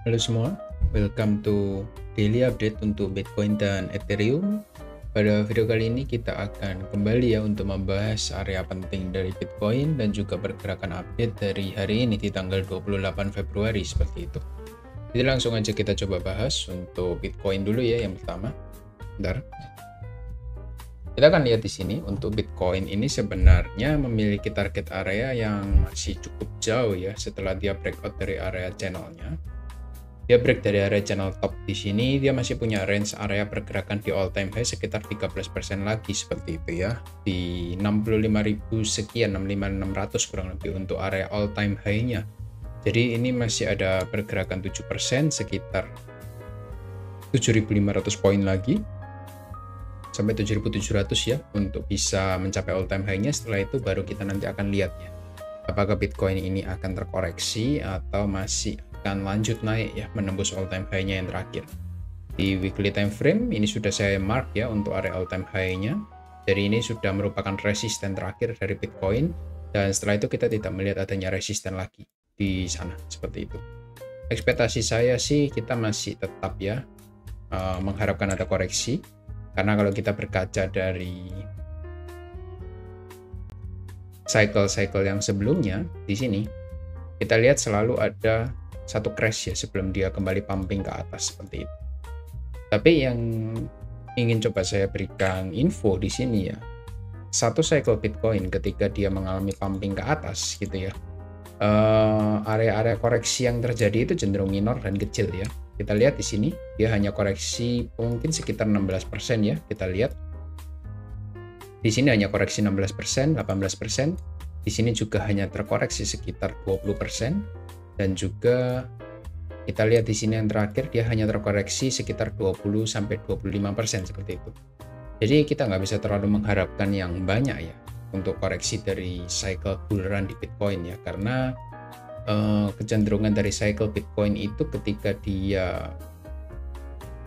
Halo semua, welcome to daily update untuk Bitcoin dan Ethereum. Pada video kali ini kita akan kembali ya untuk membahas area penting dari Bitcoin dan juga pergerakan update dari hari ini di tanggal 28 Februari seperti itu. Jadi langsung aja kita coba bahas untuk Bitcoin dulu ya yang pertama. Bentar. Kita akan lihat di sini untuk Bitcoin ini sebenarnya memiliki target area yang masih cukup jauh ya setelah dia breakout dari area channelnya. Dia break dari area channel top di sini, dia masih punya range area pergerakan di all time high sekitar 13% lagi seperti itu ya. Di 65.000 sekian, 65.600 kurang lebih untuk area all time high-nya. Jadi ini masih ada pergerakan 7% sekitar 7.500 poin lagi sampai 7.700 ya untuk bisa mencapai all time high-nya. Setelah itu baru kita nanti akan lihat ya apakah Bitcoin ini akan terkoreksi atau masih akan lanjut naik ya menembus all time high-nya yang terakhir. Di weekly time frame ini sudah saya mark ya untuk area all time high-nya. Jadi ini sudah merupakan resisten terakhir dari Bitcoin dan setelah itu kita tidak melihat adanya resisten lagi di sana seperti itu. Ekspektasi saya sih kita masih tetap ya mengharapkan ada koreksi. Karena kalau kita berkaca dari cycle-cycle yang sebelumnya di sini, kita lihat selalu ada satu crash ya sebelum dia kembali pumping ke atas seperti itu. Tapi yang ingin coba saya berikan info di sini ya, satu cycle Bitcoin ketika dia mengalami pumping ke atas gitu ya, area-area koreksi yang terjadi itu cenderung minor dan kecil ya. Kita lihat di sini dia hanya koreksi mungkin sekitar 16% ya. Kita lihat di sini hanya koreksi 16%, 18%. Di sini juga hanya terkoreksi sekitar 20% dan juga kita lihat di sini yang terakhir dia hanya terkoreksi sekitar 20 sampai 25% seperti itu. Jadi kita nggak bisa terlalu mengharapkan yang banyak ya untuk koreksi dari cycle bull run di Bitcoin ya, karena kecenderungan dari cycle Bitcoin itu ketika dia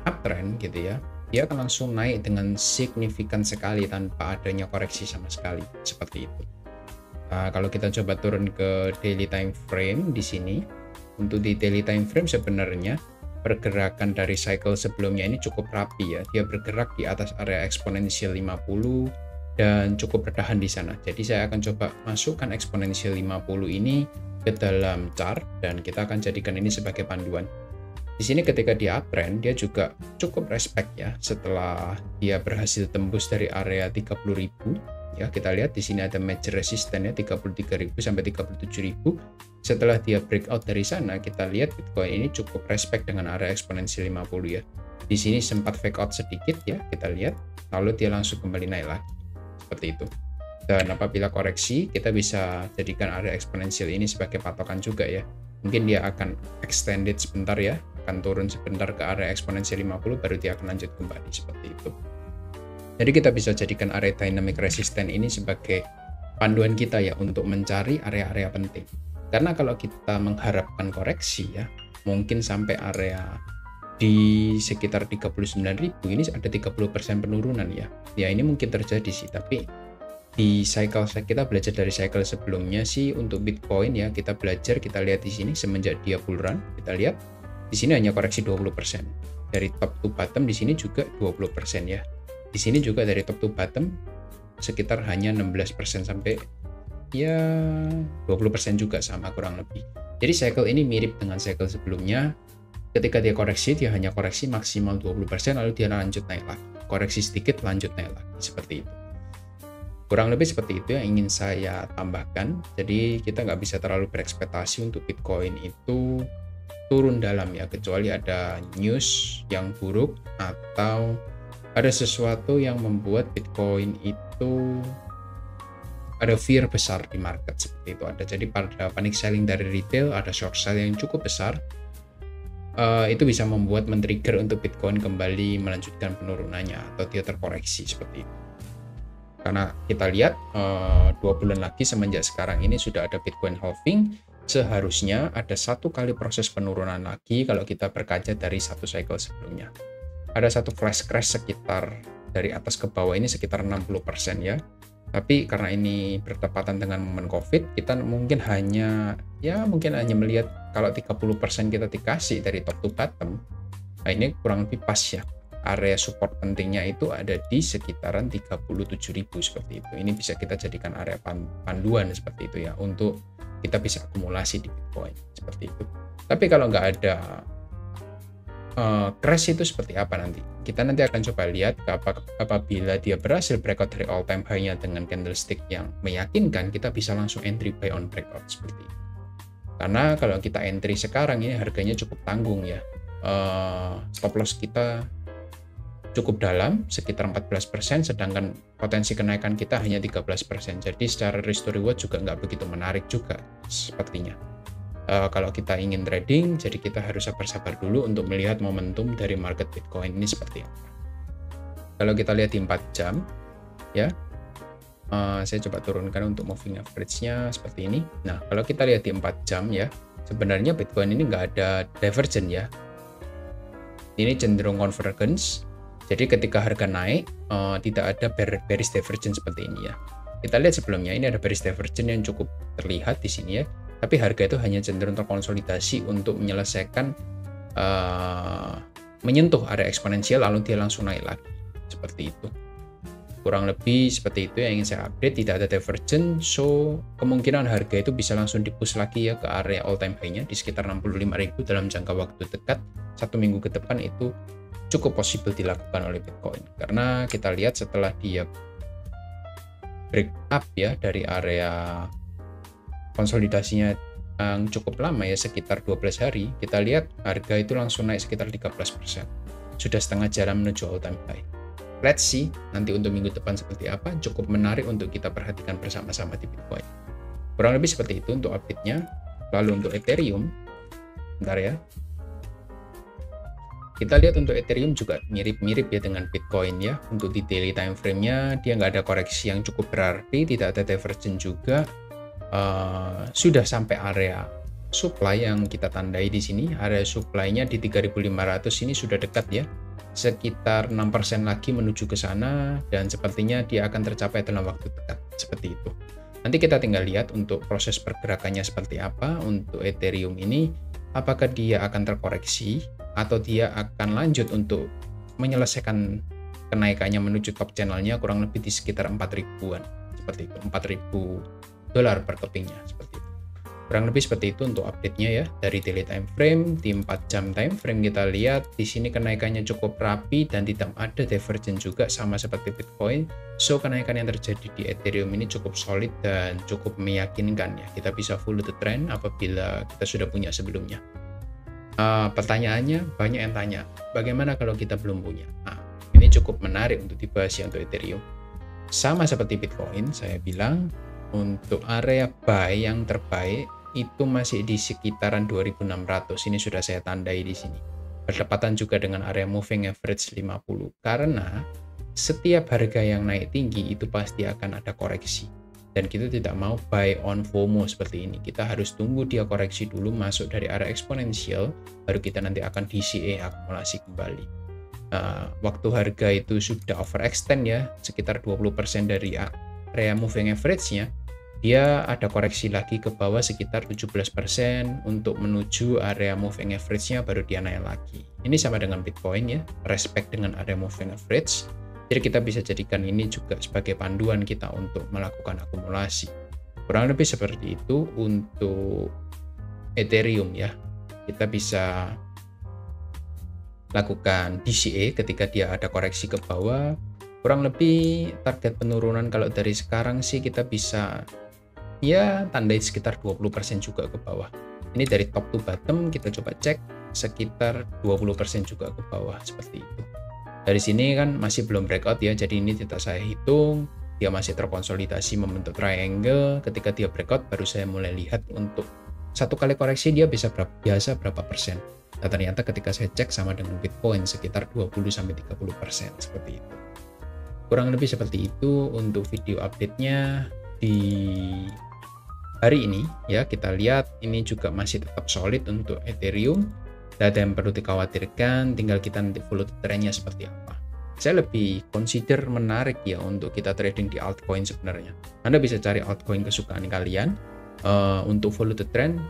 uptrend gitu ya, dia akan langsung naik dengan signifikan sekali tanpa adanya koreksi sama sekali seperti itu. Kalau kita coba turun ke daily time frame di sini, untuk di daily time frame sebenarnya pergerakan dari cycle sebelumnya ini cukup rapi ya. Dia bergerak di atas area eksponensial 50 dan cukup bertahan di sana. Jadi saya akan coba masukkan eksponensial 50 ini ke dalam chart dan kita akan jadikan ini sebagai panduan. Di sini ketika dia uptrend, dia juga cukup respect ya setelah dia berhasil tembus dari area 30.000 ya. Kita lihat di sini ada major resistance ya 33.000 sampai 37.000. Setelah dia breakout dari sana, kita lihat Bitcoin ini cukup respect dengan area eksponensial 50 ya. Di sini sempat fake out sedikit ya, kita lihat, lalu dia langsung kembali naik lagi seperti itu. Dan apabila koreksi, kita bisa jadikan area eksponensial ini sebagai patokan juga ya. Mungkin dia akan extended sebentar ya, akan turun sebentar ke area eksponensial 50, baru dia akan lanjut kembali seperti itu. Jadi kita bisa jadikan area dynamic resistance ini sebagai panduan kita ya untuk mencari area-area penting. Karena kalau kita mengharapkan koreksi ya, mungkin sampai area di sekitar 39.000 ini ada 30% penurunan ya. Ya ini mungkin terjadi sih, tapi di cycle kita belajar dari cycle sebelumnya sih untuk Bitcoin ya, kita belajar, kita lihat di sini semenjak dia bull run, kita lihat di sini hanya koreksi 20%. Dari top to bottom di sini juga 20% ya. Di sini juga dari top to bottom sekitar hanya 16% sampai ya 20% juga sama kurang lebih. Jadi cycle ini mirip dengan cycle sebelumnya. Ketika dia koreksi, dia hanya koreksi maksimal 20% lalu dia lanjut naik lagi. Koreksi sedikit lanjut naik lagi seperti itu. Kurang lebih seperti itu yang ingin saya tambahkan. Jadi kita nggak bisa terlalu berekspektasi untuk Bitcoin itu turun dalam ya, kecuali ada news yang buruk atau ada sesuatu yang membuat Bitcoin itu ada fear besar di market seperti itu. Jadi pada panic selling dari retail, ada short sell yang cukup besar, itu bisa membuat men-trigger untuk Bitcoin kembali melanjutkan penurunannya atau dia terkoreksi seperti itu. Karena kita lihat 2 bulan lagi semenjak sekarang ini sudah ada Bitcoin halving, seharusnya ada satu kali proses penurunan lagi kalau kita berkaca dari satu cycle sebelumnya. Ada satu flash crash sekitar dari atas ke bawah ini sekitar 60% ya. Tapi karena ini bertepatan dengan momen COVID, kita mungkin hanya melihat kalau 30% kita dikasih dari top to bottom. Nah, ini kurang lebih pas ya. Area support pentingnya itu ada di sekitaran 37.000 seperti itu. Ini bisa kita jadikan area panduan seperti itu ya, untuk kita bisa akumulasi di Bitcoin seperti itu. Tapi kalau nggak ada crash itu seperti apa nanti? Kita nanti akan coba lihat apabila dia berhasil breakout dari all time high-nya dengan candlestick yang meyakinkan, kita bisa langsung entry buy on breakout seperti itu. Karena kalau kita entry sekarang ini harganya cukup tanggung ya. Stop loss kita cukup dalam, sekitar 14%, sedangkan potensi kenaikan kita hanya 13%. Jadi secara risk to reward juga nggak begitu menarik juga sepertinya. Kalau kita ingin trading, jadi kita harus sabar-sabar dulu untuk melihat momentum dari market Bitcoin ini seperti apa. Kalau kita lihat di 4 jam, ya, saya coba turunkan untuk moving average-nya seperti ini. Nah, kalau kita lihat di 4 jam ya, sebenarnya Bitcoin ini nggak ada divergence ya. Ini cenderung convergence. Jadi ketika harga naik, tidak ada bearish divergence seperti ini ya. Kita lihat sebelumnya, ini ada bearish divergence yang cukup terlihat di sini ya. Tapi harga itu hanya cenderung terkonsolidasi untuk menyelesaikan menyentuh area eksponensial lalu dia langsung naik lagi seperti itu. Kurang lebih seperti itu yang ingin saya update. Tidak ada divergence, so kemungkinan harga itu bisa langsung dipush lagi ya ke area all time high-nya di sekitar 65.000 dalam jangka waktu dekat. 1 minggu ke depan itu cukup possible dilakukan oleh Bitcoin, karena kita lihat setelah dia break up ya dari area konsolidasinya yang cukup lama ya, sekitar 12 hari, kita lihat harga itu langsung naik sekitar 13%. Sudah setengah jalan menuju all time high. Let's see nanti untuk minggu depan seperti apa. Cukup menarik untuk kita perhatikan bersama-sama di Bitcoin. Kurang lebih seperti itu untuk update-nya. Lalu untuk Ethereum, bentar ya. Kita lihat untuk Ethereum juga mirip-mirip ya dengan Bitcoin ya. Untuk di daily time frame-nya dia nggak ada koreksi yang cukup berarti, tidak ada divergence juga. Sudah sampai area supply yang kita tandai di sini. Area supply-nya di 3.500 ini sudah dekat ya. Sekitar 6% lagi menuju ke sana dan sepertinya dia akan tercapai dalam waktu dekat seperti itu. Nanti kita tinggal lihat untuk proses pergerakannya seperti apa untuk Ethereum ini. Apakah dia akan terkoreksi atau dia akan lanjut untuk menyelesaikan kenaikannya menuju top channelnya kurang lebih di sekitar 4.000-an seperti itu, 4.000 dolar per kepingnya seperti itu. Kurang lebih seperti itu untuk update-nya ya dari daily time frame. Di 4 jam time frame kita lihat di sini kenaikannya cukup rapi dan tidak ada divergence juga sama seperti Bitcoin. So kenaikan yang terjadi di Ethereum ini cukup solid dan cukup meyakinkan ya. Kita bisa follow the trend apabila kita sudah punya sebelumnya. Pertanyaannya banyak yang tanya, bagaimana kalau kita belum punya? Nah, ini cukup menarik untuk dibahas ya untuk Ethereum. Sama seperti Bitcoin, saya bilang untuk area buy yang terbaik itu masih di sekitaran 2.600. Ini sudah saya tandai di sini. Berdepatan juga dengan area moving average 50. Karena setiap harga yang naik tinggi itu pasti akan ada koreksi. Dan kita tidak mau buy on FOMO seperti ini. Kita harus tunggu dia koreksi dulu masuk dari area eksponensial, baru kita nanti akan DCA akumulasi kembali. Waktu harga itu sudah overextend ya, sekitar 20% dari area moving average-nya, dia ada koreksi lagi ke bawah sekitar 17% untuk menuju area moving average-nya, baru dia naik lagi. Ini sama dengan Bitcoin ya, respect dengan area moving average. Jadi kita bisa jadikan ini juga sebagai panduan kita untuk melakukan akumulasi. Kurang lebih seperti itu untuk Ethereum ya. Kita bisa lakukan DCA ketika dia ada koreksi ke bawah. Kurang lebih target penurunan kalau dari sekarang sih kita bisa ya tandai sekitar 20% juga ke bawah. Ini dari top to bottom kita coba cek sekitar 20% juga ke bawah seperti itu. Dari sini kan masih belum breakout ya, jadi ini tidak saya hitung. Dia masih terkonsolidasi membentuk triangle. Ketika dia breakout baru saya mulai lihat untuk satu kali koreksi dia bisa berapa persen. Nah, ternyata ketika saya cek sama dengan Bitcoin sekitar 20-30% seperti itu. Kurang lebih seperti itu untuk video update-nya di hari ini ya. Kita lihat ini juga masih tetap solid untuk Ethereum. Tidak ada yang perlu dikhawatirkan, tinggal kita nanti follow trendnya seperti apa. saya lebih consider menarik ya untuk kita trading di altcoin sebenarnya. Anda bisa cari altcoin kesukaan kalian untuk follow the trend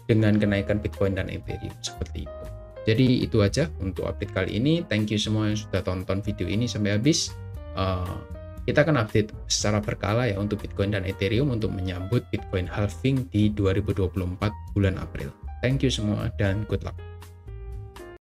dengan kenaikan Bitcoin dan Ethereum seperti itu. Jadi itu aja untuk update kali ini. Thank you semua yang sudah tonton video ini sampai habis. Kita akan update secara berkala ya untuk Bitcoin dan Ethereum untuk menyambut Bitcoin halving di 2024 bulan April. Thank you semua dan good luck.